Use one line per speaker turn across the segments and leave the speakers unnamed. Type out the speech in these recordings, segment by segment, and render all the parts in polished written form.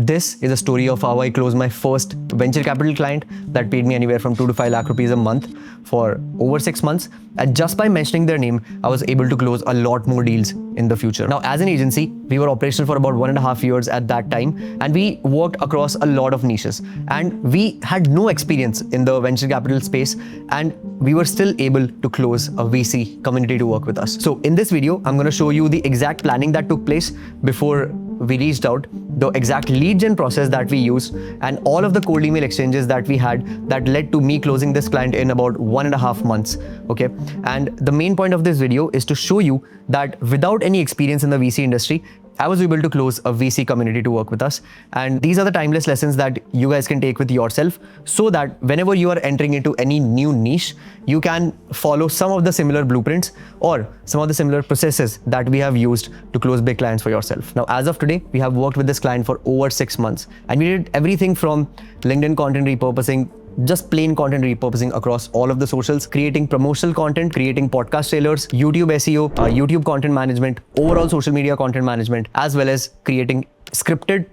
This is a story of how I closed my first venture capital client that paid me anywhere from 2 to 5 lakh rupees a month for over 6 months. And just by mentioning their name, I was able to close a lot more deals in the future. Now, as an agency, we were operational for about 1.5 years at that time, and we worked across a lot of niches. And we had no experience in the venture capital space, and we were still able to close a VC community to work with us. So in this video, I'm going to show you the exact planning that took place before we reached out, the exact lead gen process that we used, and all of the cold email exchanges that we had that led to me closing this client in about 1.5 months. Okay. And the main point of this video is to show you that without any experience in the VC industry, I was able to close a VC community to work with us. And these are the timeless lessons that you guys can take with yourself, so that whenever you are entering into any new niche, you can follow some of the similar blueprints or some of the similar processes that we have used to close big clients for yourself. Now, as of today, we have worked with this client for over 6 months, and we did everything from LinkedIn content repurposing, just plain content repurposing across all of the socials, creating promotional content, creating podcast trailers, YouTube SEO, YouTube content management, overall social media content management, as well as creating scripted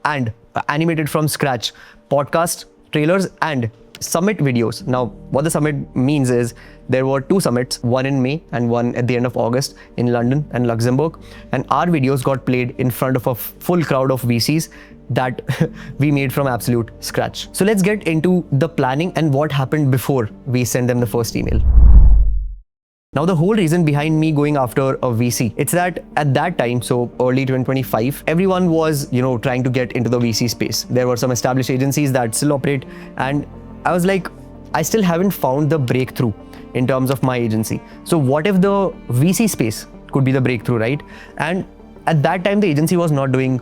and animated from scratch podcast trailers and summit videos. Now, what the summit means is there were 2 summits, one in May and one at the end of August in London and Luxembourg. And our videos got played in front of a full crowd of VCs that we made from absolute scratch. So let's get into the planning and what happened before we sent them the first email. Now, the whole reason behind me going after a VC, it's that at that time, so early 2025, everyone was, trying to get into the VC space. There were some established agencies that still operate, and I was like, I still haven't found the breakthrough in terms of my agency. So what if the VC space could be the breakthrough, right? And at that time, the agency was not doing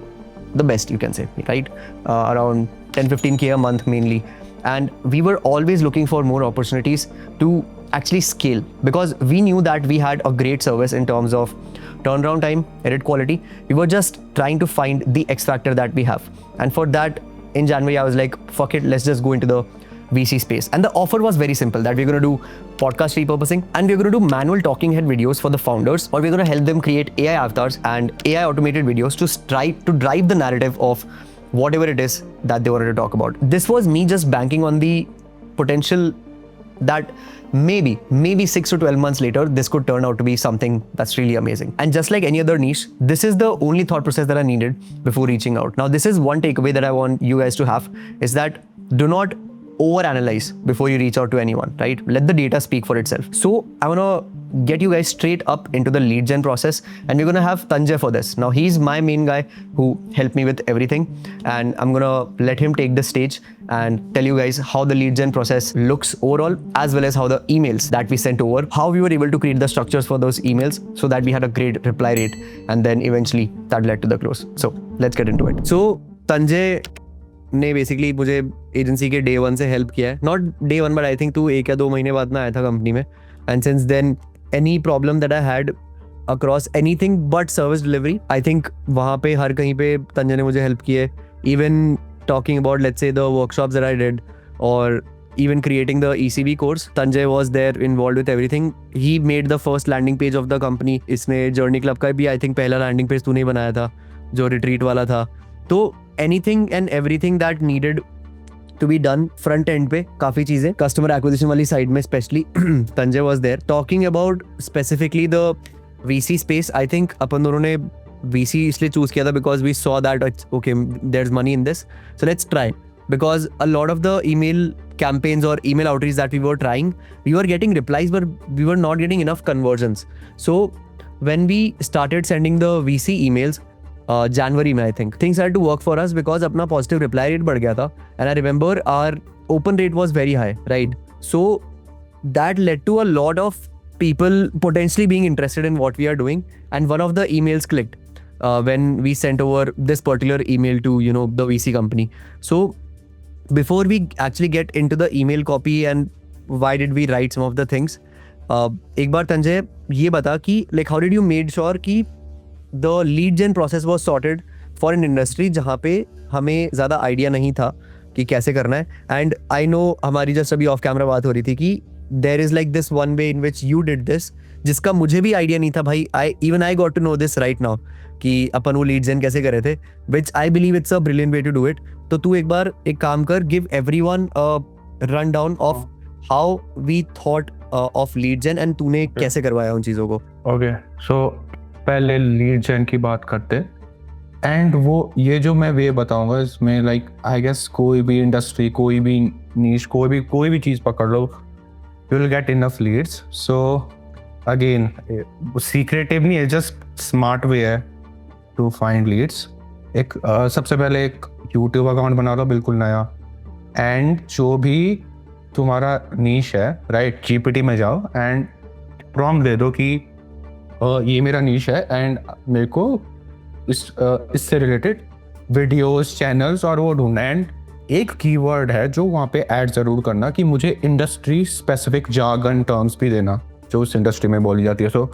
the best, you can say, right? Around 10-15K a month mainly. And we were always looking for more opportunities to actually scale, because we knew that we had a great service in terms of turnaround time, edit quality. We were just trying to find the X factor that we have. And for that, in January, I was like, fuck it, let's just go into the VC space. And the offer was very simple, that we're going to do podcast repurposing, and we're going to do manual talking head videos for the founders, or we're going to help them create AI avatars and AI automated videos to drive the narrative of whatever it is that they wanted to talk about. This was me just banking on the potential that maybe 6 to 12 months later, this could turn out to be something that's really amazing. And just like any other niche, this is the only thought process that I needed before reaching out. Now, this is one takeaway that I want you guys to have, is that do not overanalyze before you reach out to anyone, right? Let the data speak for itself. So I want to get you guys straight up into the lead gen process, and we're going to have Tanjay for this. Now, he's my main guy who helped me with everything, and I'm going to let him take the stage and tell you guys how the lead gen process looks overall, as well as how the emails that we sent over, how we were able to create the structures for those emails so that we had a great reply rate, and then eventually that led to the close. So let's get into it. So Tanjay ने basically मुझे agency के day 1 से help किया है. Not day 1 but I think तू 1 या 2 महीने बाद में आया था कंपनी में. And since then any problem that I had across anything but service delivery, I think वहाँ पे हर कहीं पे तंजय ने मुझे हेल्प की है. Even talking about let's say the workshops that I did, और even creating the ECB course, Tanjay was there involved with everything. He made the first landing page of the company. इसमें Journey Club का भी I think पहला landing page तूने ही बनाया था, जो retreat वाला था. तो anything and everything that needed to be done front end पे काफी चीजें customer acquisition वाली side में especially Tanjay was there. Talking about specifically the VC space, I think अपन दोनों ने VC इसलिए choose किया था because we saw that okay, there's money in this, so let's try. Because a lot of the email campaigns or email outreach that we were trying, we were getting replies, but we were not getting enough conversions. So when we started sending the VC emails, January में I think things had to work for us, because अपना positive reply rate बढ़ गया था, and I remember our open rate was very high, right? So that led to a lot of people potentially being interested in what we are doing, and one of the emails clicked when we sent over this particular email to the VC company. So before we actually get into the email copy and why did we write some of the things, एक बार तंजय ये बता कि like how did you made sure कि the lead gen process was sorted for an industry जहाँ पे हमें ज़्यादा idea नहीं था कि कैसे करना है. And I know हमारी जस्ट अभी ऑफ कैमरा बात हो रही थी कि there is like this one way in which you did this, जिसका मुझे भी आइडिया नहीं था भाई. I got to know this right now. कि अपन वो लीड्स इन कैसे करे थे, which I believe it's a brilliant way to do it. तो तू एक बार एक काम कर, give everyone a run down of how we thought of lead gen and तूने कैसे करवाया उन चीज़ों को.
ओके, सो पहले लीड जेन की बात करते, एंड वो ये जो मैं वे बताऊंगा इसमें लाइक आई गेस कोई भी इंडस्ट्री, कोई भी नीश, कोई भी चीज़ पकड़ लो, you will get enough leads. So again secretive नहीं है, जस्ट स्मार्ट वे है टू फाइंड लीड्स. एक सबसे पहले एक यूट्यूब अकाउंट बना लो बिल्कुल नया, एंड जो भी तुम्हारा नीश है राइट, जीपीटी में जाओ एंड प्रॉम्प्ट दे दो कि ये मेरा नीश है एंड मेरे को इससे रिलेटेड वीडियोस, चैनल्स और वो ढूंढना. एंड एक कीवर्ड है जो वहाँ पे ऐड ज़रूर करना कि मुझे इंडस्ट्री स्पेसिफिक जार्गन टर्म्स भी देना जो उस इंडस्ट्री में बोली जाती है. सो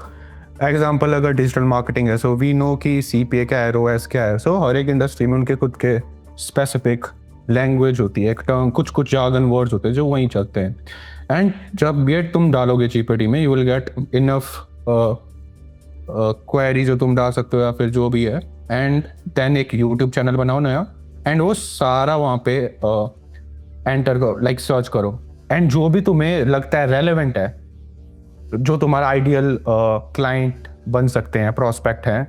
एग्जांपल अगर डिजिटल मार्केटिंग है, सो वी नो कि CPA क्या है, ROAS क्या है. सो हर एक इंडस्ट्री में उनके खुद के स्पेसिफिक लैंग्वेज होती है, एक टर्म, कुछ जार्गन वर्ड्स होते हैं जो वहीं चलते हैं. एंड जब ये तुम डालोगे जीपीटी में, you will get enough query जो तुम डाल सकते हो या फिर जो भी है. एंड देन एक यूट्यूब चैनल बनाओ नया, एंड वो सारा वहाँ पे एंटर करो, लाइक सर्च करो, एंड जो भी तुम्हें लगता है रेलेवेंट है, जो तुम्हारा आइडियल क्लाइंट बन सकते हैं, प्रोस्पेक्ट हैं,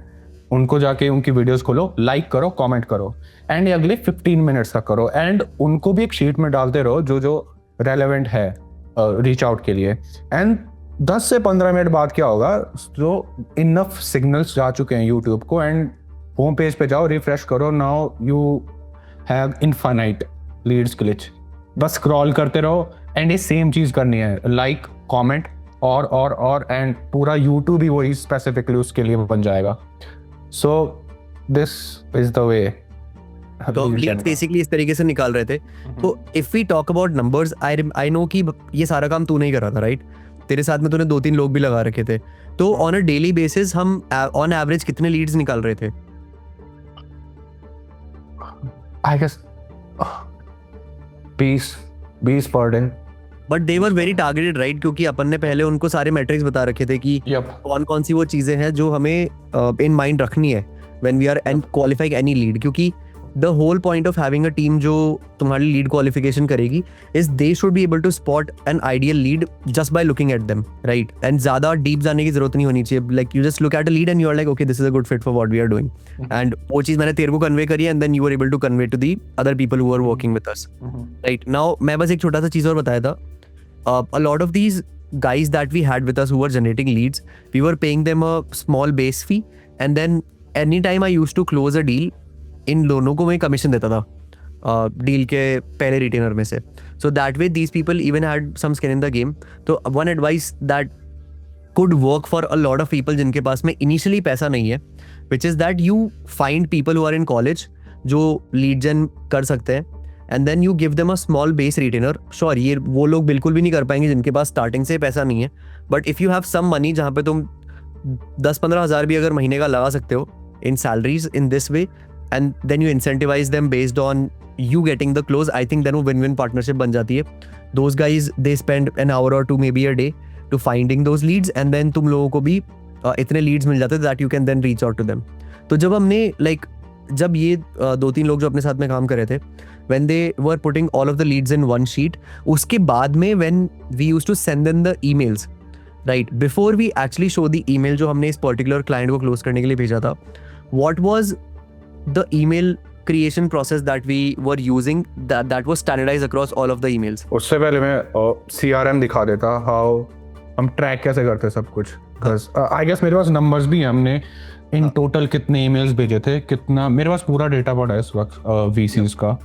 उनको जाके उनकी वीडियोस खोलो, लाइक करो, कमेंट करो, एंड ये अगले 15 मिनट्स तक करो. एंड उनको भी एक शीट में डालते रहो जो रेलेवेंट है रीच आउट के लिए. एंड 10 से 15 मिनट बाद क्या होगा, जो इनफ सिग्नल्स जा चुके हैं यूट्यूब को, एंड होम पेज पे जाओ, रिफ्रेश करो, now you have infinite leads glitch. बस स्क्रॉल करते रहो एंड ये सेम चीज़ करनी है, लाइक कमेंट और एंड पूरा यूट्यूब ही वही स्पेसिफिकली उसके लिए बन जाएगा. So this is the way.
तो लीड्स बेसिकली इस तरीके से निकाल रहे थे. तो if we talk about numbers, I know कि ये सारा काम तू नहीं कर रहा था राइट, तेरे साथ में तूने 2-3 लोग भी लगा रखे थे. तो ऑन अ डेली बेसिस हम ऑन एवरेज कितने लीड्स निकाल रहे थे?
I guess 20 per day.
But they were very targeted right, क्योंकि अपन ने पहले उनको सारे मैट्रिक्स बता रखे थे कि कौन सी वो चीजें हैं जो हमें इन माइंड रखनी है when we are qualifying any lead. क्योंकि the whole point of having a team जो तुम्हारी लीड क्वालिफिकेशन करेगी is they should be able to spot an ideal lead just by looking at them right. And ज्यादा deep जाने की जरूरत नहीं होनी चाहिए. Like you just look at a lead and you are like okay this is a good fit for what we are doing. And वो चीज मैंने तेरे को कन्वे करी and then you are able to convey to the other people who are working with us right. Now मैं बस एक छोटा सा चीज और बताया था. A lot of these guys that we had with us who were generating leads, we were paying them a small base fee, and then anytime I used to close a deal, इन दोनों को मैं commission देता था deal के पहले retainer में से. So that way these people even had some skin in the game. तो one advice that could work for a lot of people जिनके पास में इनिशियली पैसा नहीं है, which is that you find people who are in college जो lead gen कर सकते हैं, and then you give them a small base retainer. Sure ये वो लोग बिल्कुल भी नहीं कर पाएंगे जिनके पास स्टार्टिंग से पैसा नहीं है, but if you have some money जहाँ पे तुम 10-15 हज़ार भी अगर महीने का लगा सकते हो in salaries in this way, and then you incentivize them based on you getting the close, I think then वो विन विन पार्टनरशिप बन जाती है. Those guys they spend an hour और 2 maybe a day to finding those leads, and then तुम लोगों को भी इतने लीड्स मिल जाते that you can then reach out to them. तो जब हमने जब ये 2-3 लोग जो अपने साथ में काम कर रहे थे, when they were putting all of the leads in one sheet, उसके बाद में when we used to send them the emails, right, before we actually show the email जो हमने इस particular client को close करने के लिए भेजा था, what was the email creation process that we were using that was standardized across all of the emails?
उससे पहले मैं CRM दिखा देता, how हम ट्रैक कैसे करते सब कुछ. आई गेस मेरे पास नंबर्स भी हैं, हमने इन टोटल कितने ईमेल्स भेजे थे, कितना, मेरे पास पूरा डेटा पड़ा है इस वक्त VCs का.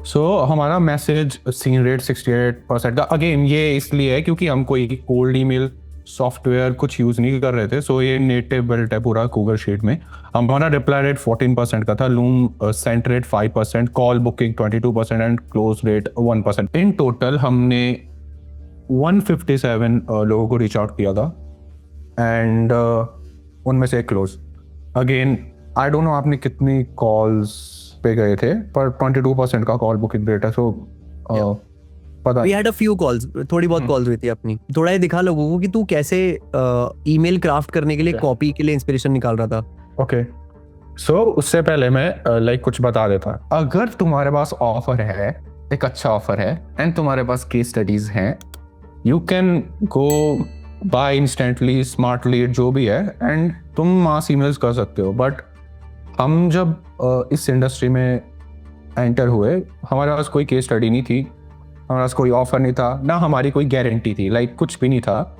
सो हमारा मैसेज सीन रेट 68% का. अगेन ये इसलिए है क्योंकि हम कोई कोल्ड ईमेल सॉफ्टवेयर कुछ यूज़ नहीं कर रहे थे. सो ये नेटिव बिल्ट है पूरा गूगल शीट में. हमारा रिप्लाई रेट 14% का था, loom sent rate 5%, call booking 22% and close rate 1%. In total हमने 157 लोगों को रीच आउट किया था, एंड उनमें से एक close. Again I don't know आपने कितनी कॉल्स पे गए थे, पर 22% का कॉल बुकिंग रेट है. सो पता
We had a few calls, थोड़ी बहुत कॉल्स हुई थी अपनी. थोड़ा ये दिखा लोगों को कि तू कैसे ईमेल क्राफ्ट करने के लिए कॉपी के लिए इंस्पिरेशन निकाल रहा था.
ओके. सो उससे पहले मैं लाइक कुछ बता देता. अगर तुम्हारे पास ऑफर है, एक अच्छा ऑफर है एंड तुम्हारे पास केस स्टडीज हैं, you can go by instantly, smartly, जो भी है, एंड तुम मास ईमेल्स कर सकते हो. बट हम जब इस इंडस्ट्री में एंटर हुए, हमारे पास कोई केस स्टडी नहीं थी, हमारे पास कोई ऑफर नहीं था, ना हमारी कोई गारंटी थी, लाइक कुछ भी नहीं था.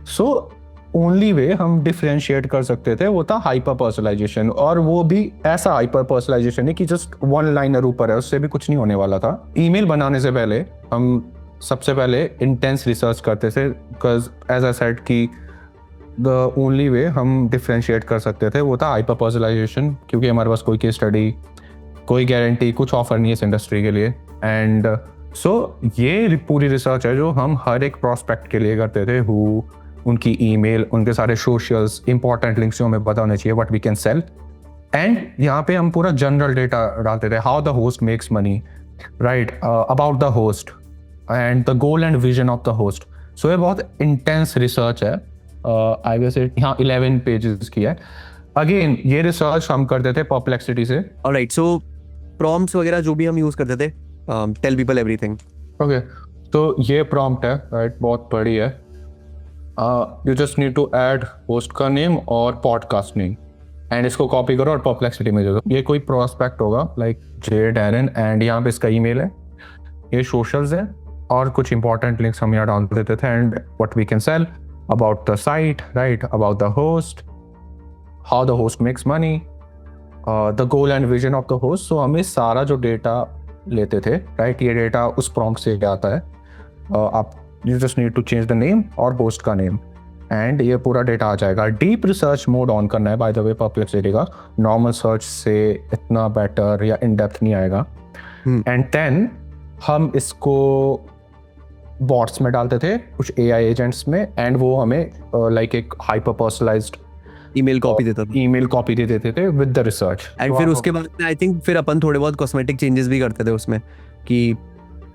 सो ओनली वे हम डिफरेंशिएट कर सकते थे वो था हाइपर पर्सनलाइजेशन, और वो भी ऐसा हाइपर पर्सनलाइजेशन है कि जस्ट वन लाइनर ऊपर है, उससे भी कुछ नहीं होने वाला था. ईमेल बनाने से पहले हम सबसे पहले इंटेंस रिसर्च करते थे, बिकॉज एज आई सेड कि द ओनली वे हम डिफरेंशिएट कर सकते थे वो था हाइपर पर्सनलाइजेशन, क्योंकि हमारे पास कोई केस स्टडी, कोई गारंटी, कुछ ऑफर नहीं है इस इंडस्ट्री के लिए. एंड सो ये पूरी रिसर्च है जो हम हर एक प्रॉस्पेक्ट के लिए करते थे. उनकी ईमेल, उनके सारे सोशल्स, इंपॉर्टेंट लिंक्स जो हमें पता होने चाहिए, what we can sell. And यहाँ पे हम पूरा जनरल डेटा डालते थे, how the host makes money, right, about the host and the goal and vision of the host. So ये बहुत इंटेंस रिसर्च है. आई गेस यहाँ 11 पेजेस की है. अगेन ये रिसर्च हम करते थे परप्लेक्सिटी से.
ऑलराइट, सो प्रॉम्प्ट्स वगैरह जो भी हम यूज करते थे, टेल पीपल एवरीथिंग.
ओके, तो ये प्रॉम्प्ट है, राइट, बहुत बड़ी है. You just need to add host का नेम और पॉडकास्ट नेम, एंड इसको कॉपी करो और परप्लेक्सिटी में दे दो. ये कोई प्रोस्पेक्ट होगा लाइक जे डैरन, एंड यहाँ पे इसका ईमेल है, ये सोशल्स है, और कुछ इंपॉर्टेंट लिंक्स हम यहाँ डाल देते थे. And what we can sell, about the site, right, about the host, how the host makes money, the goal and vision of the host. So हमें सारा जो डेटा लेते थे, राइट, ये डेटा उस प्रॉम्प्ट से आता है. आप you just need to change the name और होस्ट का नेम, एंड ये पूरा डेटा आ जाएगा. डीप रिसर्च मोड ऑन करना है बाय द वे परप्लेक्सिटी का, नॉर्मल सर्च से इतना बेटर या इन डेप्थ नहीं आएगा. एंड देन हम इसको बॉट्स में डालते थे, कुछ AI एजेंट्स में, एंड वो हमें लाइक एक हाइपर पर्सनलाइज्ड
ईमेल कॉपी देता था.
ईमेल कॉपी दे देते थे विद द रिसर्च.
एंड फिर उसके बाद में आई थिंक फिर अपन थोड़े बहुत कॉस्मेटिक चेंजेस भी करते थे उसमें, कि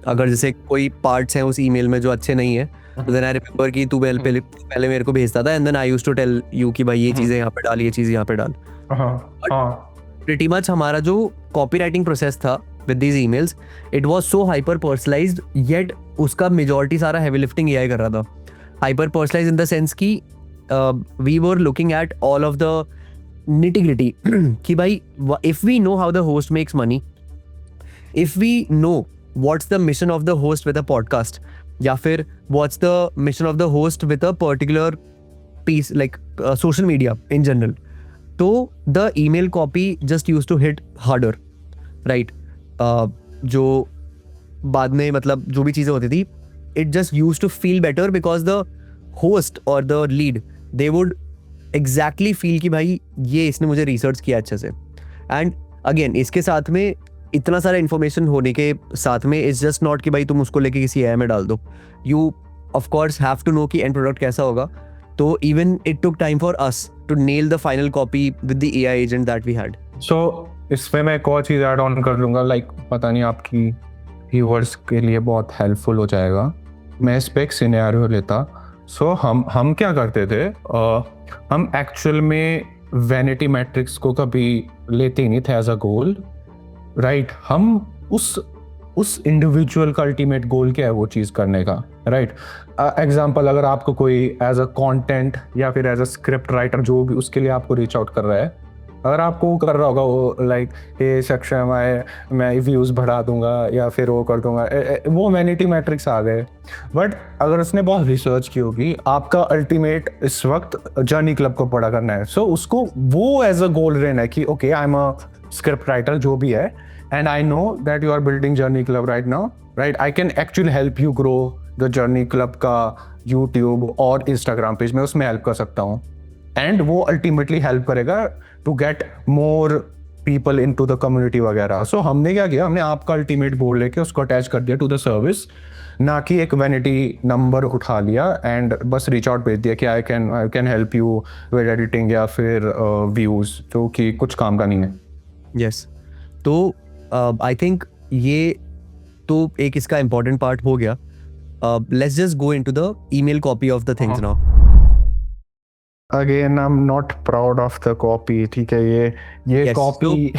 अगर जैसे कोई पार्ट्स हैं उस ईमेल में जो अच्छे नहीं है, तो देन आई रिमेंबर कि तू पहले मेरे को भेजता था, and then I used to tell you कि भाई ये चीजें यहाँ पे डाल, ये चीज यहाँ पे डाल. प्रीटी मच हमारा जो कॉपी राइटिंग प्रोसेस था with these emails, it was so hyper personalized, yet उसका मेजॉरिटी सारा हेवी लिफ्टिंग AI कर रहा था. Hyper personalized in the sense कि we were looking at all of the nitty-gritty कि भाई if we know how the host makes money, if we know what's the mission of the host with a podcast, या फिर what's the mission of the host with a particular piece like social media in general, तो the email copy just used to hit harder, right? जो बाद में मतलब जो भी चीज़ें होती थी, it just used to feel better because the host or the lead, they would exactly feel कि भाई ये इसने मुझे रिसर्च किया अच्छे से. एंड अगेन इसके साथ में इतना सारा इन्फॉर्मेशन होने के साथ में इट्स जस्ट नॉट कि भाई तुम उसको लेके किसी AI में डाल दो. You of course have to know कि एंड प्रोडक्ट कैसा होगा. तो even it took time for us to nail the final copy with the AI agent that we had.
सो इसमें मैं एक और चीज़ ऐड ऑन कर लूँगा, लाइक पता नहीं आपकी व्यूअर्स के लिए बहुत हेल्पफुल हो जाएगा. मैं इस पे एक सिनेरियो लेता. सो हम क्या करते थे, हम एक्चुअल में वैनिटी मैट्रिक्स को कभी लेते ही नहीं थे एज अ गोल, राइट. हम उस इंडिविजुअल का अल्टीमेट गोल क्या है वो चीज़ करने का, राइट. एग्जाम्पल, अगर आपको कोई एज अ कंटेंट या फिर एज अ स्क्रिप्ट राइटर जो भी उसके लिए आपको रीच आउट कर रहा है, अगर आपको वो कर रहा होगा वो लाइक ये सक्षम है, मैं व्यूज़ बढ़ा दूंगा या फिर वो कर दूंगा, वो वैनिटी मैट्रिक्स आ गए. बट अगर उसने बहुत रिसर्च की होगी, आपका अल्टीमेट इस वक्त जर्नी क्लब को पढ़ा करना है. सो उसको वो एज अ गोल रहना है कि okay I am a script writer जो भी है, and I know that you are building Journey Club right now, right? I can actually help you grow the Journey Club का YouTube और Instagram पेज में, उसमें हेल्प कर सकता हूँ. एंड वो अल्टीमेटली हेल्प करेगा to get more people into the community वगैरह. सो हमने क्या किया, हमने आपका अल्टीमेट गोल लेके उसको अटैच कर दिया टू द सर्विस, ना कि एक वैनिटी नंबर उठा लिया एंड बस रीच आउट भेज दिया कि I can help you with editing या फिर व्यूज, जो कि कुछ काम का नहीं है.
यस, तो आई थिंक ये तो एक इसका इम्पॉर्टेंट पार्ट हो गया. let's just go into the email copy of the things now.
Again, I'm not proud of the copy. ठीक है, ये
Yes,
copy.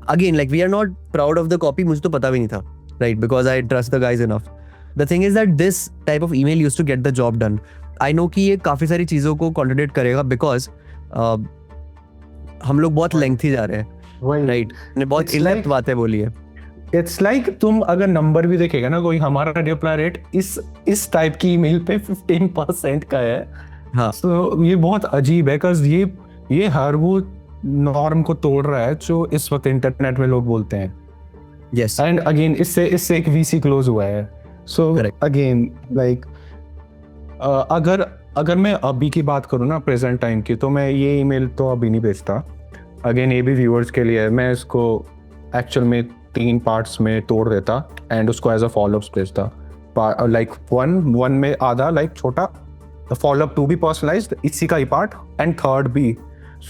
Again, like we are not proud of the copy. मुझे तो पता भी नहीं था, right? Because I trust the guys enough. The thing is that this type of email used to get the job done. I know कि ये काफी सारी चीजों को contradict करेगा because हम लोग बहुत lengthy जा रहे हैं,
वही
right? ने बहुत
It's
in-depth
like-
बातें बोली है.
इट्स लाइक तुम अगर नंबर भी देखेगा ना, कोई हमारा रिप्लाई रेट इस टाइप की ईमेल पे 15% का है.
हाँ.
तो ये बहुत अजीब है, बिकॉज ये हर वो नॉर्म को तोड़ रहा है जो इस वक्त इंटरनेट में लोग बोलते हैं.
Yes.
एंड अगेन इससे एक वीसी क्लोज हुआ है. सो
Correct.
अगेन लाइक अगर मैं अभी की बात करूँ ना, प्रेजेंट टाइम की, तो मैं ये ईमेल तो अभी नहीं भेजता. अगेन ये भी व्यूअर्स के लिए है. मैं इसको एक्चुअल में 3 पार्ट्स में तोड़ देता एंड उसको एज अ फॉलोअप्स भेजता. लाइक वन में आधा लाइक छोटा फॉलोअप 2 भी पर्सनलाइज्ड, इसी का ही पार्ट, एंड 3rd भी.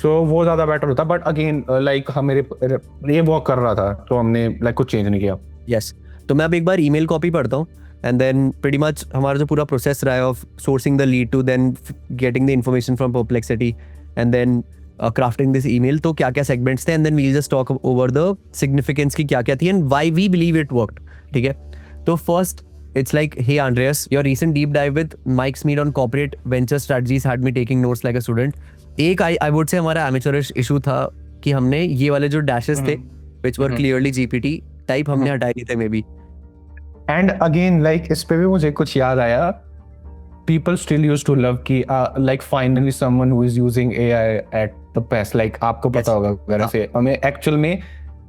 सो वो ज़्यादा बेटर होता. बट अगेन लाइक हम ये वर्क कर रहा था तो हमने लाइक कुछ चेंज नहीं किया.
Yes. तो मैं अब एक बार ईमेल कॉपी पढ़ता हूँ एंड देन प्रीटी मच हमारा जो पूरा प्रोसेस रहा है of sourcing the lead to then getting the information from Perplexity and then crafting this email, तो क्या क्या सेगमेंट्स थे and then we'll just talk over the significance की क्या क्या थी and why we believe it worked. ठीक है. तो first it's like, hey Andreas, your recent deep dive with Mike's Meet on corporate venture strategies had me taking notes like a student. एक I would say हमारा amateurish issue था कि हमने ये वाले जो dashes थे which were clearly GPT type हमने हटाए नहीं थे may be.
And again like इस पे भी मुझे कुछ याद आया. People still used to love कि like finally someone who is using AI at the best. Like आपको पता होगा वगैरह से हमें एक्चुअल में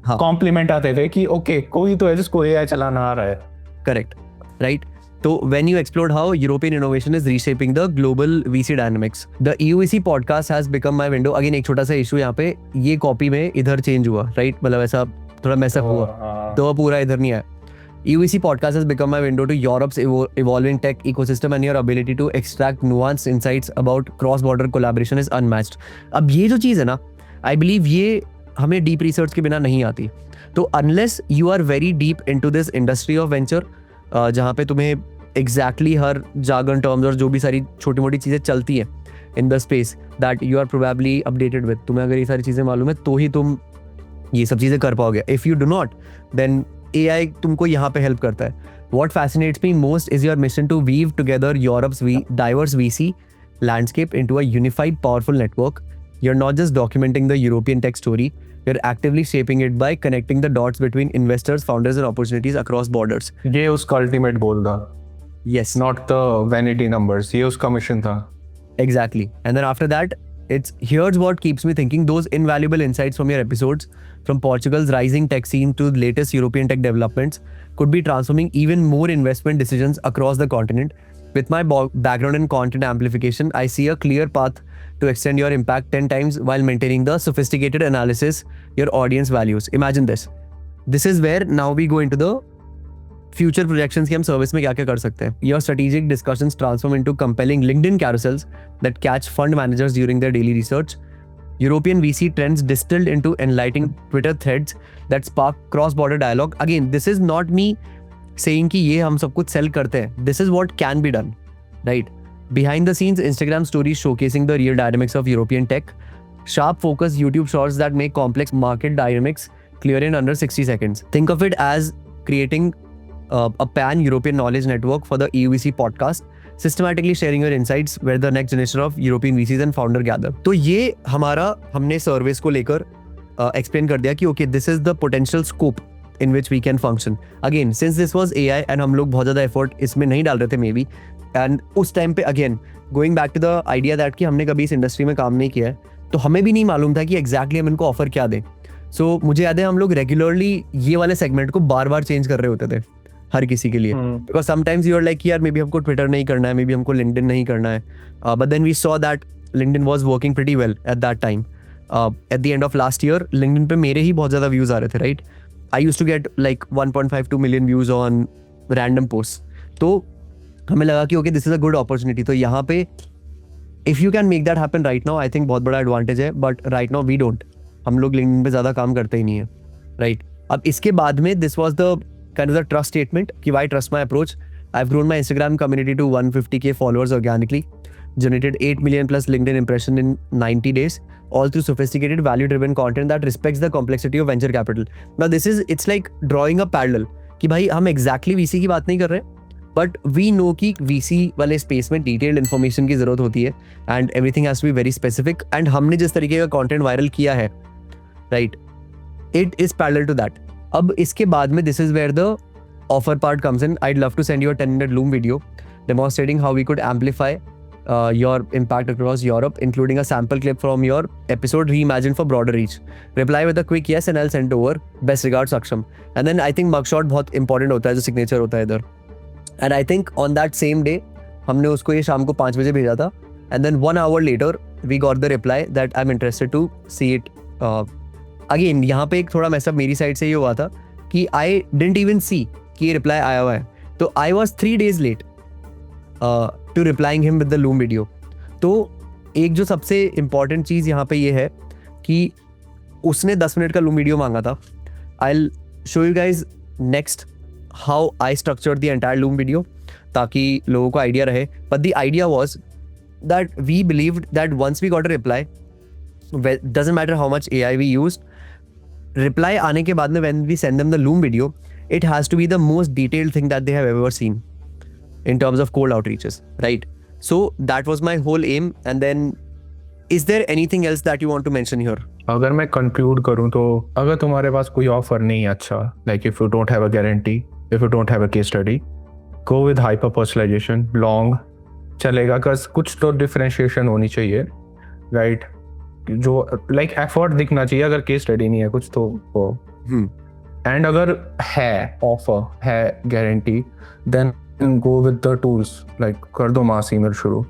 कॉम्प्लीमेंट आते थे कि ओके कोई तो है जिसको AI चलाना आ रहा है.
Correct. Right? So when you explored how European innovation is reshaping the global VC dynamics, the EUVC podcast has become my window. Again एक छोटा सा इशू यहाँ पे, ये कॉपी में इधर चेंज हुआ, राइट? मतलब ऐसा थोड़ा मैसअप हुआ, तो वो पूरा इधर नहीं आया. EUVC podcast has become my window to Europe's evolving tech ecosystem and your ability to extract nuanced insights about cross-border collaboration is unmatched. अब ये जो चीज़ है ना, I believe ये हमें deep research के बिना नहीं आती. तो unless you are very deep into this industry of venture, जहाँ पे तुम्हें एग्जैक्टली हर जार्गन टर्म्स और जो भी सारी छोटी मोटी चीज़ें चलती हैं in the space that you are probably updated with, तुम्हें अगर ये सारी चीज़ें मालूम है तो ही तुम ये सब चीज़ें कर पाओगे. If you do not then AI तुमको यहाँ पे हेल्प करता है. What fascinates me most is your mission to weave together Europe's diverse VC landscape into a unified powerful network. You're not just documenting the European tech story, you're actively shaping it by connecting the dots between investors, founders and opportunities across borders.
ये उसका ultimate goal था.
Yes.
Not the vanity numbers. ये उसका mission था.
Exactly. And then after that, here's what keeps me thinking. Those invaluable insights from your episodes, from Portugal's rising tech scene to the latest European tech developments, could be transforming even more investment decisions across the continent. With my background in content amplification, I see a clear path to extend your impact 10 times while maintaining the sophisticated analysis your audience values. Imagine this. This is where now we go into the future projections कि हम service में क्या क्या कर सकते हैं. Your strategic discussions transform into compelling LinkedIn carousels that catch fund managers during their daily research. European VC trends distilled into enlightening Twitter threads that spark cross-border dialogue. Again, this is not me saying कि ये हम सब कुछ cell करते हैं. This is what can be done, right? Behind the scenes, Instagram stories showcasing the real dynamics of European tech. Sharp focus YouTube shorts that make complex market dynamics clear in under 60 seconds. Think of it as creating a pan-European knowledge network for the EUVC podcast, systematically sharing your insights where the next generation of European VCs and founder gather. तो ये हमारा हमने service को लेकर explain कर दिया कि okay, this is the potential scope in which we can function. Again, since this was AI and हम लोग बहुत ज़्यादा effort इसमें नहीं डाल रहे थे maybe, and उस टाइम पे again going back to the idea that कि हमने कभी इस इंडस्ट्री में काम नहीं किया है, तो हमें भी नहीं मालूम था कि एग्जैक्टली हम इनको ऑफर क्या दें. सो मुझे याद है हम लोग रेगुलरली ये वाले सेगमेंट को बार बार चेंज कर रहे होते थे हर किसी के लिए, because sometimes you are like यार मे बी हमको ट्विटर नहीं करना है, मे बी हमको लिंक्डइन नहीं करना है, but then we saw that LinkedIn was working pretty well at that time. At the end of last year LinkedIn पे मेरे ही बहुत ज़्यादा व्यूज़ आ रहे थे, right? I used to get like 1.52 million views on random post. तो हमें लगा कि okay this is a good opportunity. तो यहाँ पे if you can make that happen right now, I think बहुत बड़ा एडवांटेज है. But right now we don't, हम लोग लिंक्डइन पे ज़्यादा काम करते ही नहीं है, राइट? अब इसके बाद में this was the kind of the trust statement कि why trust my approach. I've grown my Instagram community to 150k followers organically, generated 8 million plus LinkedIn impression in 90 days, all through sophisticated value-driven content that respects the complexity of venture capital. Now it's like drawing a parallel कि भाई हम exactly VC की बात नहीं कर रहे, but we know कि VC वाले space में detailed information की ज़रूरत होती है and everything has to be very specific, and हमने जिस तरीके का content viral किया है, right, it is parallel to that. अब इसके बाद में this is where the offer part comes in. I'd love to send you a 10-minute Loom video demonstrating how we could amplify your impact across Europe, including a sample clip from your episode reimagined for broader reach. Reply with a quick yes and I'll send over. Best regards, Saksham. And then I think mugshot बहुत important होता है, जो signature होता है इधर. And I think on that same day हमने उसको ये शाम को 5 बजे भेजा था. And then 1 hour later we got the reply that I'm interested to see it. Again यहाँ पे एक थोड़ा मैसअप मेरी साइड से ये हुआ था कि I didn't even see कि ये रिप्लाई आया हुआ है. तो I was 3 days late to replying him with the Loom video. तो एक जो सबसे इम्पॉर्टेंट चीज़ यहाँ पे ये है कि उसने 10 मिनट का Loom video मांगा था. I'll show you guys next how I structured the entire Loom video ताकि लोगों को आइडिया रहे. But the idea was that we believed that once we got a reply, doesn't matter how much AI we used, reply आने के बाद में when we send them the Loom video, it has to be the most detailed thing that they have ever seen in terms of cold outreaches, right? So that was my whole aim. And then is there anything else that you want to mention here?
अगर मैं conclude करूं तो अगर तुम्हारे पास कोई offer नहीं है अच्छा, like if you don't have a guarantee, if you don't have a case study, go with hyper personalization. Long चलेगा, कुछ तो डिफरेंशिएशन होनी चाहिए, राइट? जो लाइक एफर्ट दिखना चाहिए. अगर केस स्टडी नहीं है कुछ तो वो एंड अगर है ऑफर है guarantee, then go with the tools, like कर दो मास ईमेल शुरू.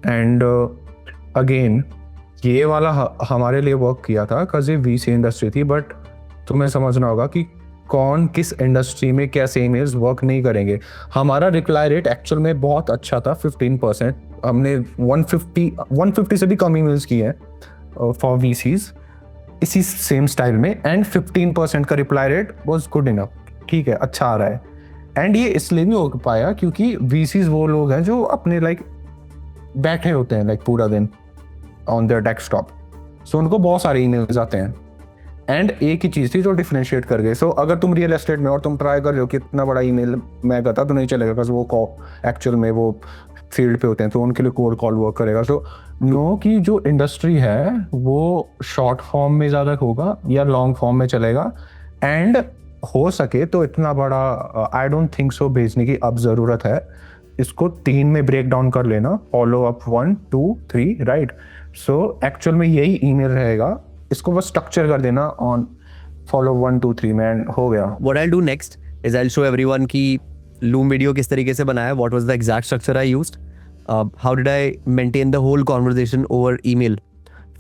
एंड अगेन ये वाला हमारे लिए वर्क किया था बिकॉज ये वीसी इंडस्ट्री थी, बट तुम्हें समझना होगा कि कौन किस इंडस्ट्री में कैसे ईमेल्स वर्क नहीं करेंगे. हमारा रिप्लाई रेट एक्चुअल में बहुत अच्छा था, 15%. हमने 150 से भी कम ईमेल्स किए हैं फॉर वीसीज इसी सेम स्टाइल में, एंड 15% का reply rate was good enough. ठीक है, अच्छा आ रहा है. एंड ये इसलिए नहीं हो पाया क्योंकि वीसीज वो लोग हैं जो अपने लाइक बैठे होते हैं लाइक पूरा दिन ऑन देयर डेस्कटॉप, सो उनको बहुत सारे ईमेल्स आते हैं. एंड एक ही चीज़ थी जो डिफरेंशिएट कर गए. सो अगर तुम रियल एस्टेट में और तुम ट्राई कर रहे हो कि इतना बड़ा ईमेल मैं करता तो नहीं चलेगा, बिकॉज वो एक्चुअल में वो फील्ड पे होते हैं, तो उनके लिए कोड कॉल वर्क करेगा. तो नो कि जो इंडस्ट्री है वो शॉर्ट फॉर्म में ज़्यादा होगा या लॉन्ग फॉर्म में चलेगा. एंड हो सके तो इतना बड़ा आई डोंट थिंक सो भेजने की अब ज़रूरत है. इसको 3 में ब्रेक डाउन कर लेना, follow up 1 2 3, right? So actual में यही ईमेल रहेगा, इसको बस स्ट्रक्चर कर देना ऑन फॉलो 1 2 3 में, हो गया.
What I'll do next is I'll show everyone कि Loom video किस तरीके से बनाया, what was the exact structure I used, how did I maintain the whole conversation over email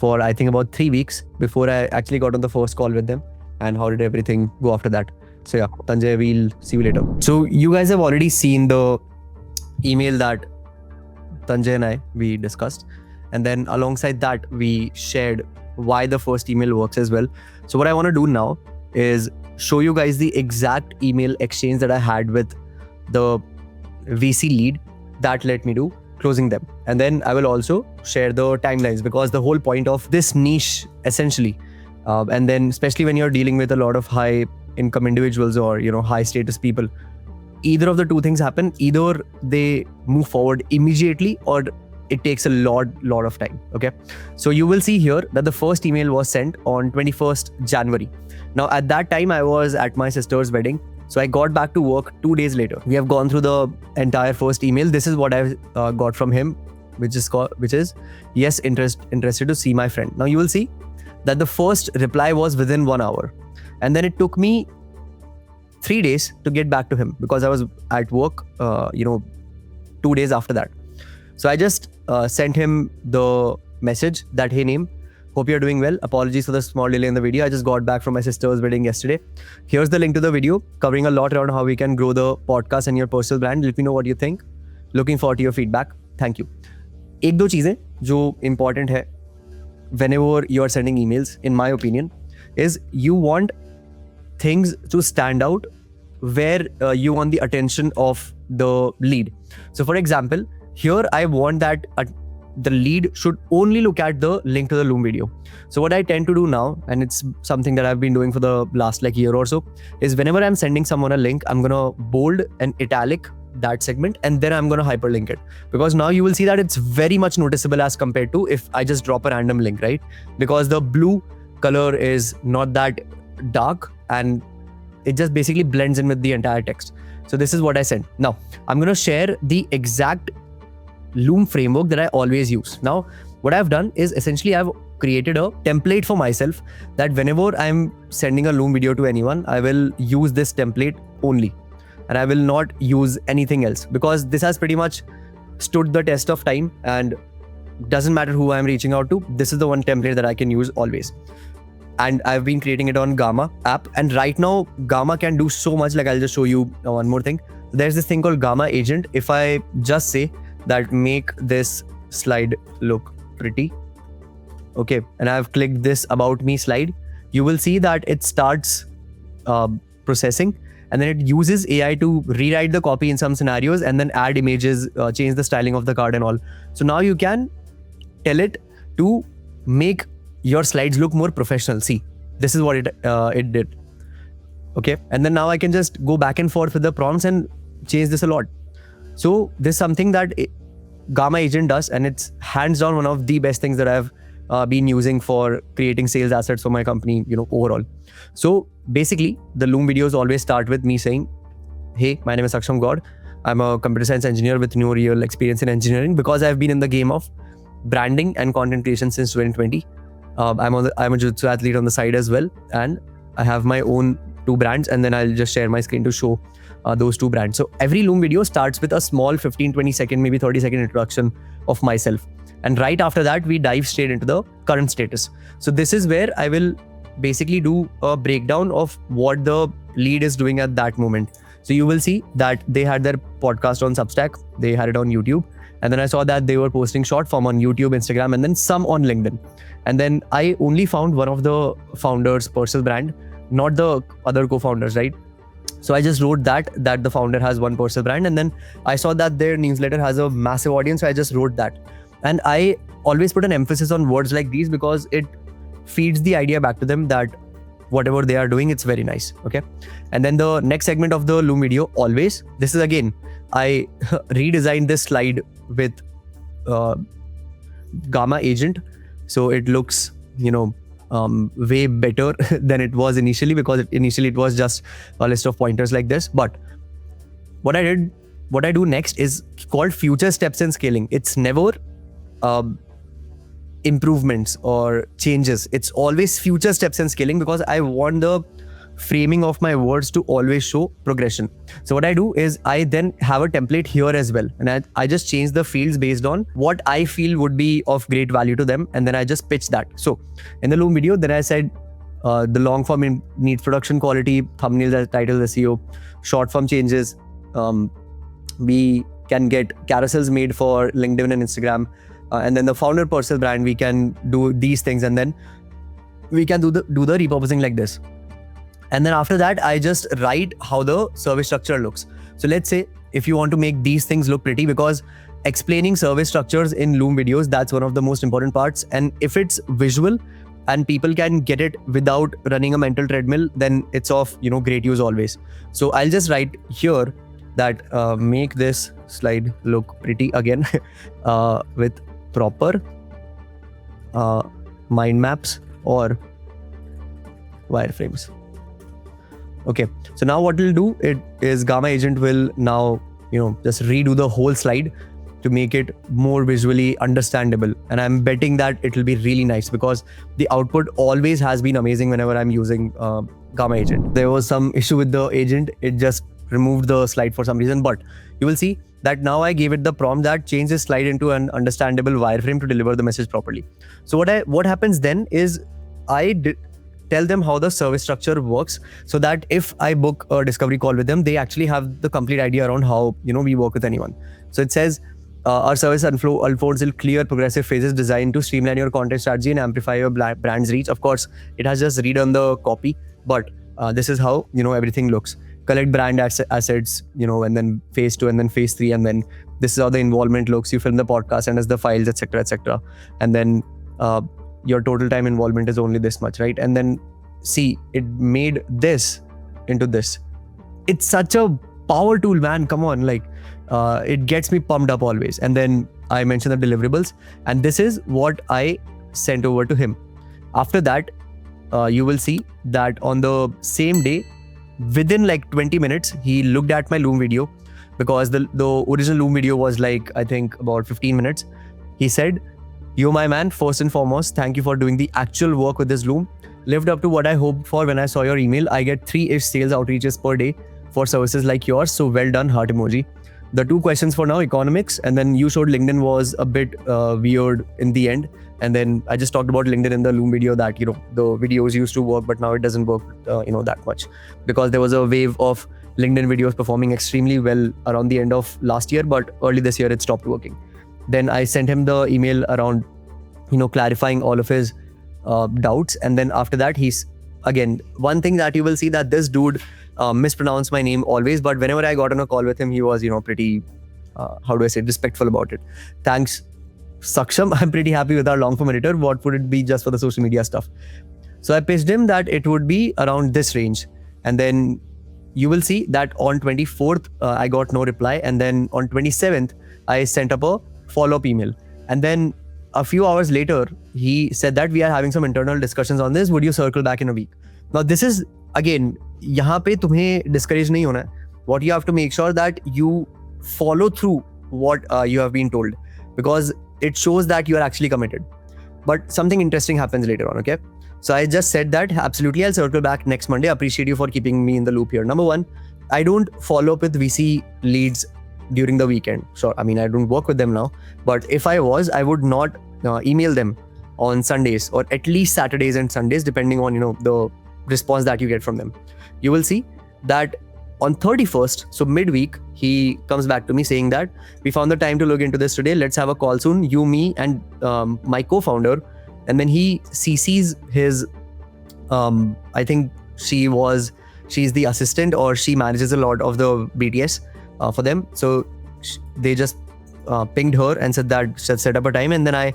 for I think about 3 weeks before I actually got on the first call with them, and how did everything go after that. So yeah, Tanjay, we'll see you later. So you guys have already seen the email that Tanjay and we discussed, and then alongside that we shared why the first email works as well. So what I want to do now is show you guys the exact email exchange that I had with the VC lead that let me do closing them. And then I will also share the timelines, because the whole point of this niche essentially, and then especially when you're dealing with a lot of high income individuals or high status people, either of the two things happen. Either they move forward immediately or it takes a lot of time. Okay, so you will see here that the first email was sent on 21st January. Now at that time I was at my sister's wedding, so I got back to work 2 days later. We have gone through the entire first email. This is what I got from him, which is yes, interested to see my friend. Now you will see that the first reply was within 1 hour, and then it took me 3 days to get back to him because I was at work 2 days after that. So I just sent him the message that, hey Neem, hope you're doing well. Apologies for the small delay in the video. I just got back from my sister's wedding yesterday. Here's the link to the video covering a lot around how we can grow the podcast and your personal brand. Let me know what you think. Looking forward to your feedback. Thank you. एक दो चीज़ें जो important है whenever you're sending emails, in my opinion, is you want things to stand out where you want the attention of the lead. So for example, here I want that the lead should only look at the link to the Loom video. So what I tend to do now, and it's something that I've been doing for the last like year or so, is whenever I'm sending someone a link, I'm gonna bold and italic that segment, and then I'm gonna hyperlink it, because now you will see that it's very much noticeable as compared to if I just drop a random link, right? Because the blue color is not that dark and it just basically blends in with the entire text. So this is what I sent. Now I'm gonna share the exact Loom framework that I always use. Now what I've done is essentially I've created a template for myself that whenever I'm sending a Loom video to anyone, I will use this template only, and I will not use anything else, because this has pretty much stood the test of time and doesn't matter who I'm reaching out to. This is the one template that I can use always. And I've been creating it on Gamma app, and right now Gamma can do so much. Like I'll just show you one more thing. There's this thing called Gamma Agent. If I just say that make this slide look pretty, okay, and I've clicked this about me slide, you will see that it starts processing, and then it uses AI to rewrite the copy in some scenarios and then add images, change the styling of the card and all. So now you can tell it to make your slides look more professional. See, this is what it did. Okay, and then now I can just go back and forth with the prompts and change this a lot. So this is something that Gamma Agent does, and it's hands down one of the best things that I've been using for creating sales assets for my company, overall. So basically, the Loom videos always start with me saying, hey, my name is Saksham Gaur. I'm a computer science engineer with no real experience in engineering, because I've been in the game of branding and content creation since 2020. I'm a jiu-jitsu athlete on the side as well, and I have my own 2 brands, and then I'll just share my screen to show those 2 brands. So every Loom video starts with a small 15-20 second, maybe 30 second introduction of myself. And right after that, we dive straight into the current status. So this is where I will basically do a breakdown of what the lead is doing at that moment. So you will see that they had their podcast on Substack, they had it on YouTube, and then I saw that they were posting short form on YouTube, Instagram, and then some on LinkedIn. And then I only found one of the founders' personal brand, not the other co-founders, right? So I just wrote that the founder has one personal brand, and then I saw that their newsletter has a massive audience, so I just wrote that. And I always put an emphasis on words like these, because it feeds the idea back to them that whatever they are doing, it's very nice. Okay. And then the next segment of the Loom video, always, this is again, I redesigned this slide with Gamma Agent. So it looks, way better than it was initially, because initially it was just a list of pointers like this. But what I do next is called future steps in scaling. It's never improvements or changes. It's always future steps in scaling, because I want the framing of my words to always show progression. So what I do is I then have a template here as well, and I just change the fields based on what I feel would be of great value to them, and then I just pitch that. So in the Loom video, then I said the long form needs production quality, thumbnails, title, SEO, short form changes. We can get carousels made for LinkedIn and Instagram, and then the founder personal brand, we can do these things, and then we can do the repurposing like this. And then after that, I just write how the service structure looks. So let's say if you want to make these things look pretty, because explaining service structures in Loom videos, that's one of the most important parts. And if it's visual and people can get it without running a mental treadmill, then it's of great use always. So I'll just write here that make this slide look pretty again with proper mind maps or wireframes. Okay, so now what we'll do is Gamma Agent will now just redo the whole slide to make it more visually understandable, and I'm betting that it will be really nice, because the output always has been amazing whenever I'm using Gamma Agent. There was some issue with the agent, it just removed the slide for some reason, but you will see that now I gave it the prompt that change this slide into an understandable wireframe to deliver the message properly. So what happens then is I tell them how the service structure works, so that if I book a discovery call with them, they actually have the complete idea around how we work with anyone. So it says our service unfolds in clear progressive phases designed to streamline your content strategy and amplify your brand's reach. Of course, it has just redone the copy, but this is how everything looks. collect brand assets, and then phase 2 and then phase 3, and then this is how the involvement looks. You film the podcast and as the files, etc., etc., and then your total time involvement is only this much, right? And then see, it made this into this. It's such a power tool, man. Come on, like it gets me pumped up always. And then I mentioned the deliverables, and this is what I sent over to him. After that, you will see that on the same day, within like 20 minutes, he looked at my Loom video, because the original Loom video was like, I think about 15 minutes. He said, "You, my man, first and foremost, thank you for doing the actual work with this Loom. Lived up to what I hoped for when I saw your email. I get 3-ish sales outreaches per day for services like yours. So well done, heart emoji. The 2 questions for now, economics, and then you showed LinkedIn was a bit weird in the end. And then I just talked about LinkedIn in the Loom video that, the videos used to work, but now it doesn't work, that much, because there was a wave of LinkedIn videos performing extremely well around the end of last year, but early this year it stopped working. Then I sent him the email around, clarifying all of his doubts. And then after that, he's, again, one thing that you will see that this dude mispronounced my name always, but whenever I got on a call with him, he was, pretty, respectful about it. Thanks, Saksham. I'm pretty happy with our long form editor. What would it be just for the social media stuff? So I pitched him that it would be around this range. And then you will see that on 24th, I got no reply. And then on 27th, I sent up a follow-up email. And then a few hours later, he said that we are having some internal discussions on this. Would you circle back in a week? Now, this is, again, यहाँ पे तुम्हें discourage नहीं होना है. What you have to make sure that you follow through what you have been told, because it shows that you are actually committed. But something interesting happens later on, okay? So I just said that, absolutely, I'll circle back next Monday. Appreciate you for keeping me in the loop here. Number one, I don't follow up with VC leads during the weekend. Sure, I mean, I don't work with them now, but if I was, I would not email them on Sundays, or at least Saturdays and Sundays, depending on, the response that you get from them. You will see that on 31st, so midweek, he comes back to me saying that we found the time to look into this today. Let's have a call soon. You, me, and my co-founder. And then he CCs his, I think she's the assistant, or she manages a lot of the BTS for them. So they just pinged her and said that set up a time. And then I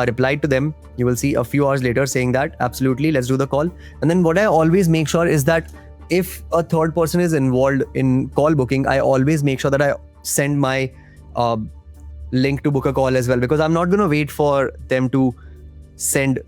replied to them, you will see, a few hours later, saying that absolutely, let's do the call. And then what I always make sure is that if a third person is involved in call booking, I always make sure that I send my link to book a call as well, because I'm not going to wait for them to send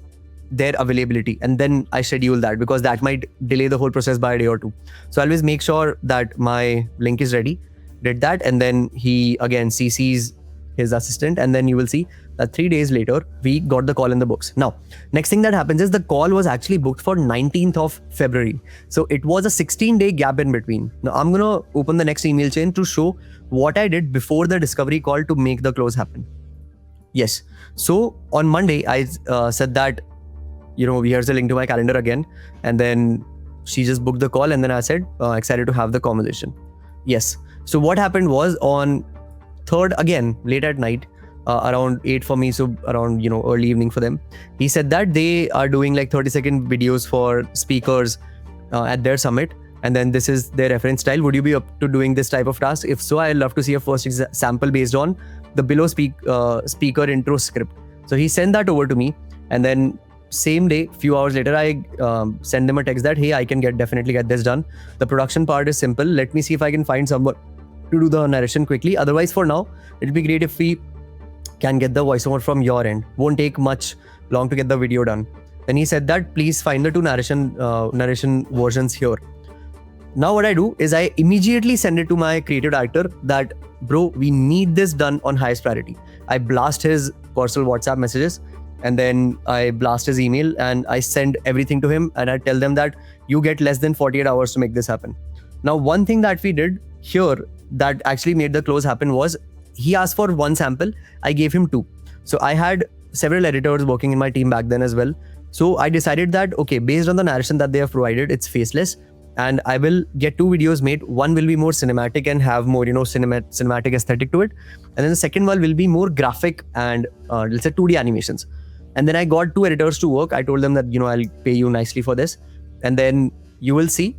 their availability and then I schedule that, because that might delay the whole process by a day or two. So I always make sure that my link is ready. Did that, and then he again CCs his assistant, and then you will see that 3 days later we got the call in the books. Now, next thing that happens is the call was actually booked for 19th of February. So it was a 16-day gap in between. Now I'm gonna open the next email chain to show what I did before the discovery call to make the close happen. Yes. So on Monday, I said that, here's a link to my calendar again. And then she just booked the call, and then I said, excited to have the conversation. Yes. So what happened was on 3rd, again, late at night, around 8 for me, so around, early evening for them, he said that they are doing like 30-second videos for speakers at their summit. And then this is their reference style. Would you be up to doing this type of task? If so, I'd love to see a first sample based on the below speaker intro script. So he sent that over to me, and then same day, few hours later, I send them a text that, hey, I can definitely get this done. The production part is simple. Let me see if I can find someone to do the narration quickly. Otherwise, for now, it'd be great if we can get the voiceover from your end. Won't take much long to get the video done. Then he said that, please find the 2 narration versions here. Now what I do is I immediately send it to my creative director that, bro, we need this done on highest priority. I blast his personal WhatsApp messages, and then I blast his email, and I send everything to him, and I tell them that you get less than 48 hours to make this happen. Now, one thing that we did here that actually made the close happen was he asked for 1 sample. I gave him 2. So I had several editors working in my team back then as well. So I decided that, okay, based on the narration that they have provided, it's faceless, and I will get 2 videos made. One will be more cinematic and have more, cinematic aesthetic to it. And then the second one will be more graphic and let's say 2D animations. And then I got 2 editors to work. I told them that, I'll pay you nicely for this. And then you will see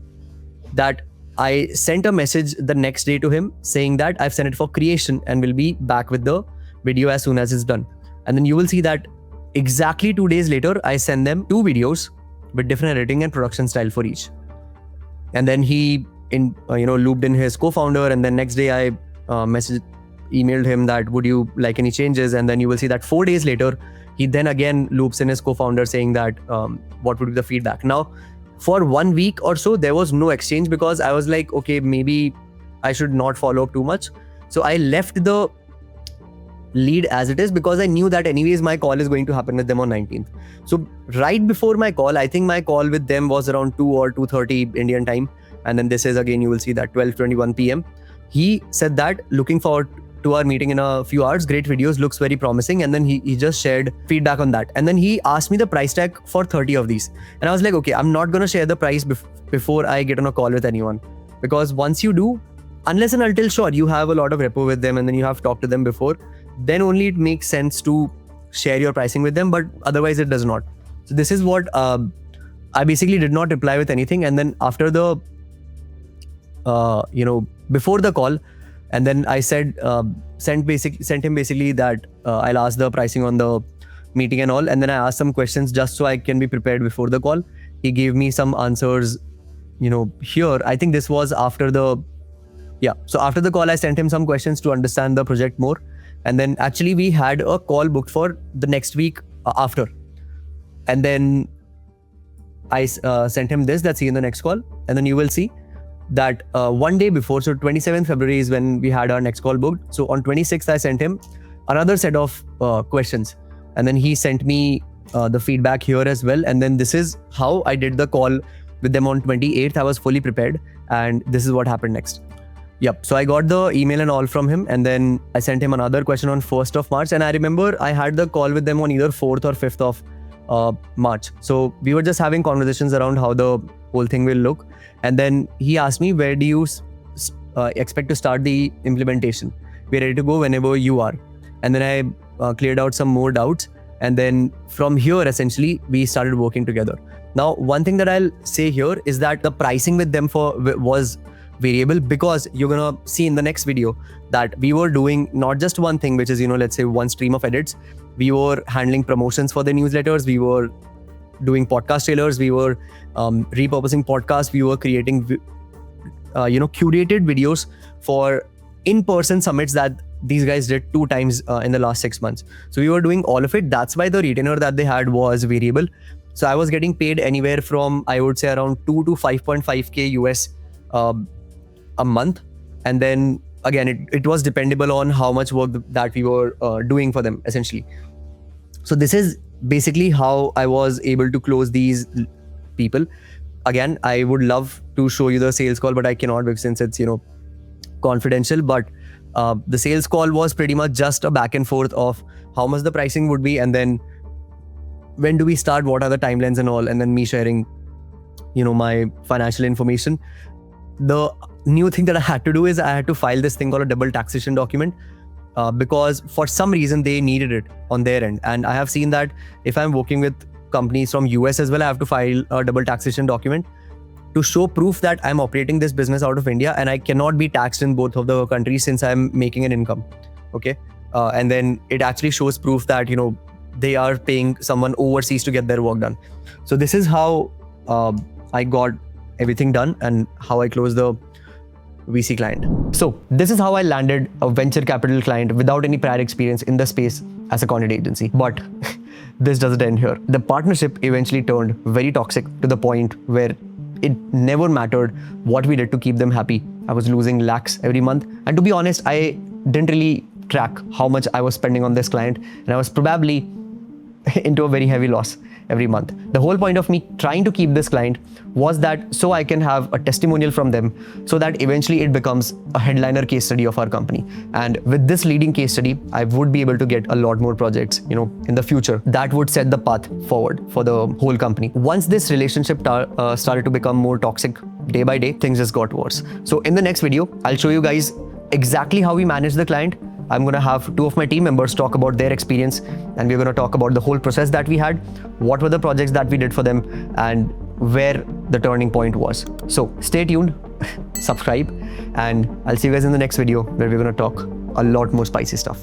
that I sent a message the next day to him saying that I've sent it for creation and will be back with the video as soon as it's done. And then you will see that exactly 2 days later, I send them 2 videos with different editing and production style for each. And then he looped in his co-founder, and then next day I emailed him that would you like any changes, and then you will see that 4 days later he then again loops in his co-founder saying that what would be the feedback. Now for 1 week or so there was no exchange because I was like, okay, maybe I should not follow up too much. So I left the lead as it is because I knew that anyways my call is going to happen with them on 19th. So right before my call, I think my call with them was around 2 or 2:30 Indian time, and then this is again, you will see that 12:21 PM. He said that looking forward to our meeting in a few hours, great videos, looks very promising, and then he just shared feedback on that, and then he asked me the price tag for 30 of these, and I was like, okay, I'm not gonna share the price before I get on a call with anyone, because once you do, unless and until sure you have a lot of rapport with them and then you have talked to them before, then only it makes sense to share your pricing with them, but otherwise it does not. So this is what I basically did not reply with anything, and then after the before the call, and then I said sent him basically that I'll ask the pricing on the meeting and all, and then I asked some questions just so I can be prepared before the call. He gave me some answers, here. I think this was after the so after the call I sent him some questions to understand the project more, and then actually we had a call booked for the next week after, and then I sent him this, that see you in the next call, and then you will see that 1 day before, so 27th February is when we had our next call booked. So on 26th I sent him another set of questions, and then he sent me the feedback here as well, and then this is how I did the call with them on 28th. I was fully prepared, and this is what happened next. Yep, so I got the email and all from him, and then I sent him another question on 1st of March, and I remember I had the call with them on either 4th or 5th of March. So we were just having conversations around how the whole thing will look, and then he asked me, where do you expect to start the implementation? We're ready to go whenever you are. And then I cleared out some more doubts, and then from here essentially we started working together. Now one thing that I'll say here is that the pricing with them was variable, because you're gonna see in the next video that we were doing not just one thing, which is let's say one stream of edits. We were handling promotions for the newsletters, we were doing podcast trailers, we were repurposing podcasts, we were creating curated videos for in-person summits that these guys did 2 times in the last 6 months. So we were doing all of it. That's why the retainer that they had was variable. So I was getting paid anywhere from, I would say, around 2 to 5.5k US a month, and then again it was dependable on how much work that we were doing for them essentially. So this is basically how I was able to close these people. Again, I would love to show you the sales call, but I cannot, because since it's confidential. But the sales call was pretty much just a back and forth of how much the pricing would be, and then when do we start, what are the timelines and all, and then me sharing my financial information. The new thing that I had to do is I had to file this thing called a double taxation document, because for some reason they needed it on their end, and I have seen that if I'm working with companies from US as well, I have to file a double taxation document to show proof that I'm operating this business out of India and I cannot be taxed in both of the countries since I'm making an income. Okay, and then it actually shows proof that they are paying someone overseas to get their work done. So this is how I got everything done and how I closed the VC client. So this is how I landed a venture capital client without any prior experience in the space as a content agency. But this doesn't end here. The partnership eventually turned very toxic to the point where it never mattered what we did to keep them happy. I was losing lakhs every month. And to be honest, I didn't really track how much I was spending on this client, and I was probably into a very heavy loss every month. The whole point of me trying to keep this client was that so I can have a testimonial from them, so that eventually it becomes a headliner case study of our company. And with this leading case study, I would be able to get a lot more projects, in the future that would set the path forward for the whole company. Once this relationship started to become more toxic day by day, things just got worse. So in the next video, I'll show you guys exactly how we manage the client. I'm going to have 2 of my team members talk about their experience, and we're going to talk about the whole process that we had, what were the projects that we did for them, and where the turning point was. So stay tuned, subscribe, and I'll see you guys in the next video where we're going to talk a lot more spicy stuff.